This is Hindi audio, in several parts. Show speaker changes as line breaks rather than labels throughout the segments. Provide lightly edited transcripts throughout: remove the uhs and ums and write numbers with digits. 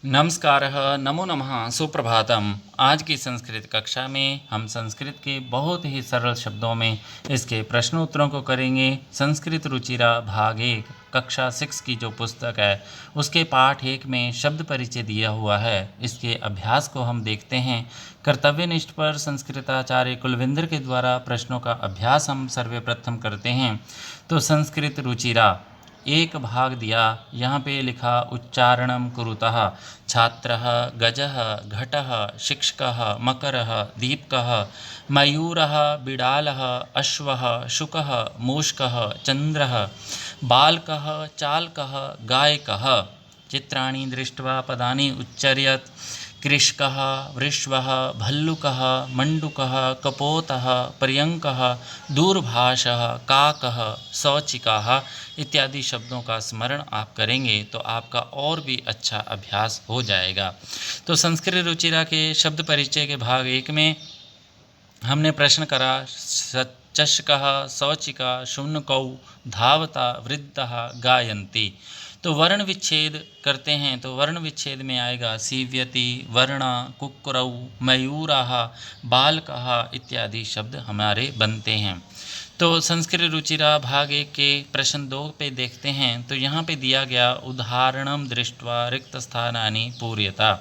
नमस्कारः, नमो नमः, सुप्रभातम। आज की संस्कृत कक्षा में हम संस्कृत के बहुत ही सरल शब्दों में इसके प्रश्नोत्तरों को करेंगे। संस्कृत रुचिरा भाग 1 कक्षा 6 की जो पुस्तक है उसके पाठ 1 में शब्द परिचय दिया हुआ है। इसके अभ्यास को हम देखते हैं। कर्तव्यनिष्ठ पर संस्कृताचार्य कुलविंदर के द्वारा प्रश्नों का अभ्यास हम सर्वप्रथम करते हैं। तो संस्कृत रुचिरा एक भाग दिया, यहाँ पे लिखा उच्चारणं कुरुतः छात्रः गजः घटः शिक्षकः मकरः दीपकः मयूरः बिडालः अश्वः शुकः मूषकः चन्द्रः बालकः चालकः गायकः। चित्राणि दृष्ट्वा पदानि उच्चर्यत। कृषकः वृषभः भल्लुकः मंडूकः कपोतः पर्यङ्कः दूरभाषः काकः सौचिकाः इत्यादि शब्दों का स्मरण आप करेंगे तो आपका और भी अच्छा अभ्यास हो जाएगा। तो संस्कृत रुचिरा के शब्द परिचय के भाग 1 में हमने प्रश्न करा चषकः सौचिका शुनकौ धावता वृद्धः गायन्ति। तो वर्ण विच्छेद करते हैं तो वर्ण विच्छेद में आएगा सीव्यति वर्णा कुक्कुरौ मयूराः बालकः इत्यादि शब्द हमारे बनते हैं। तो संस्कृत रुचिरा भाग 1 के प्रश्न 2 पे देखते हैं तो यहाँ पे दिया गया उदाहरणं दृष्ट्वा रिक्त स्थानानि पूर्यता।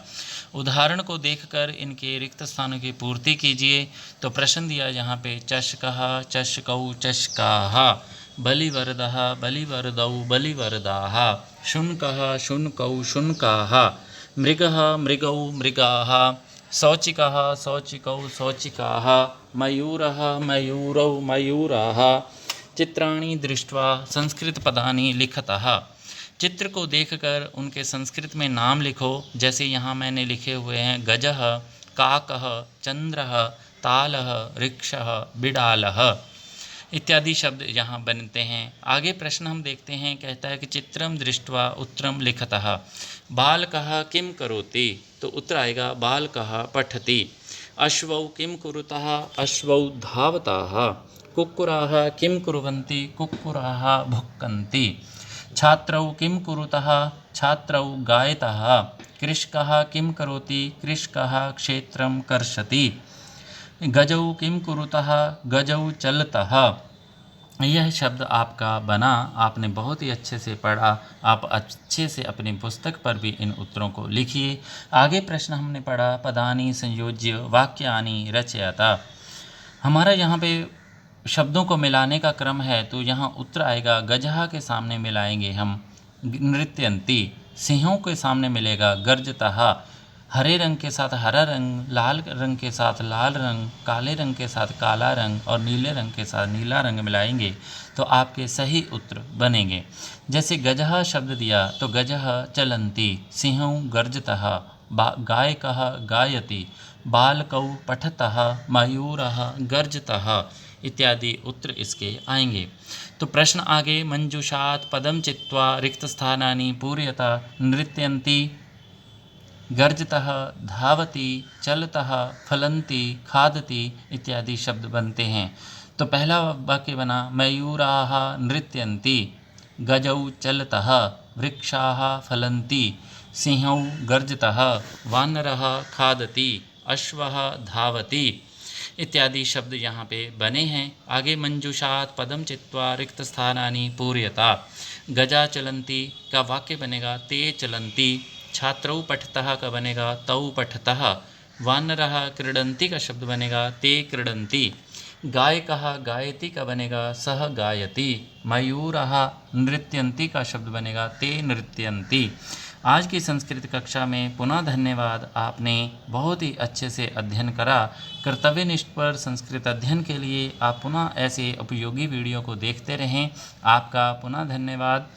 उदाहरण को देखकर इनके रिक्त स्थानों की पूर्ति कीजिए। तो प्रश्न दिया यहाँ पे चषकः चषकौ चषकाः बलिवरदः बलिवरदौ बलिवरदाः शुनकः शुनकौ शुनकाः मृगः मृगौ मृगाः सौचिकः सौचिकौ सौचिकाः मयूरः मयूरौ मयूराः। चित्राणि दृष्ट्वा संस्कृत पदानि लिखतः। चित्र को देखकर उनके संस्कृत में नाम लिखो। जैसे यहाँ मैंने लिखे हुए हैं गजः काकः चंद्रः तालः रिक्षः बिडालः इत्यादि शब्द यहाँ बनते हैं। आगे प्रश्न हम देखते हैं। कहता है कि चित्रम दृष्ट्वा उत्तरम लिखतः। बालकः किम करोति तो उत्तर आएगा बालकः पठति। अश्वौ किम कुरुतः अश्वौ धावताः। कुक्कुराः किम कुर्वन्ति कुक्कुराः भुक्कन्ति। छात्रौ किम कुरुतः छात्रौ गायतः। कृषकः किम करोति कृषकः क्षेत्रं कर्षति। गजौ किम कुरुतः गजौ चलतः। यह शब्द आपका बना, आपने बहुत ही अच्छे से पढ़ा। आप अच्छे से अपनी पुस्तक पर भी इन उत्तरों को लिखिए। आगे प्रश्न हमने पढ़ा पदानि संयोज्य वाक्यानि रचयता। हमारा यहाँ पे शब्दों को मिलाने का क्रम है तो यहाँ उत्तर आएगा गजहा के सामने मिलाएंगे हम नृत्यन्ति। सिंहों के सामने मिलेगा गर्जतः। हरे रंग के साथ हरा रंग, लाल रंग के साथ लाल रंग, काले रंग के साथ काला रंग और नीले रंग के साथ नीला रंग मिलाएंगे तो आपके सही उत्तर बनेंगे। जैसे गजः शब्द दिया तो गजः चलन्ति, सिंहौ गर्जतः, गायकः गायति, बालकौ पठतः, मयूरः गर्जतः इत्यादि उत्तर इसके आएंगे। तो प्रश्न आगे मंजुषात् पदम चित्वा रिक्त स्थानानि पूर्यता। नृत्यन्ति गर्जतः धावति चलतः फलन्ति खादति इत्यादि शब्द बनते हैं। तो पहला वाक्य बना मयूराः नृत्यन्ति, गजौ चलतः, वृक्षाः फलन्ति, सिंहौ गर्जतः, वानरः खादति, अश्वः धावति इत्यादि शब्द यहाँ पे बने हैं। आगे मंजुषात् पदम चित्वा रिक्त स्थानानि पूर्यता। गजा चलन्ति का वाक्य बनेगा ते चलन्ति। छात्रौ पठतः का बनेगा तौ पठतः। वानरः क्रीडन्ति का शब्द बनेगा ते क्रीडन्ति। गायकः गायति का बनेगा सह गायति। मयूरः नृत्यन्ति का शब्द बनेगा ते नृत्यन्ति। आज की संस्कृत कक्षा में पुनः धन्यवाद। आपने बहुत ही अच्छे से अध्ययन करा। कर्तव्यनिष्ठ पर संस्कृत अध्ययन के लिए आप पुनः ऐसे उपयोगी वीडियो को देखते रहें। आपका पुनः धन्यवाद।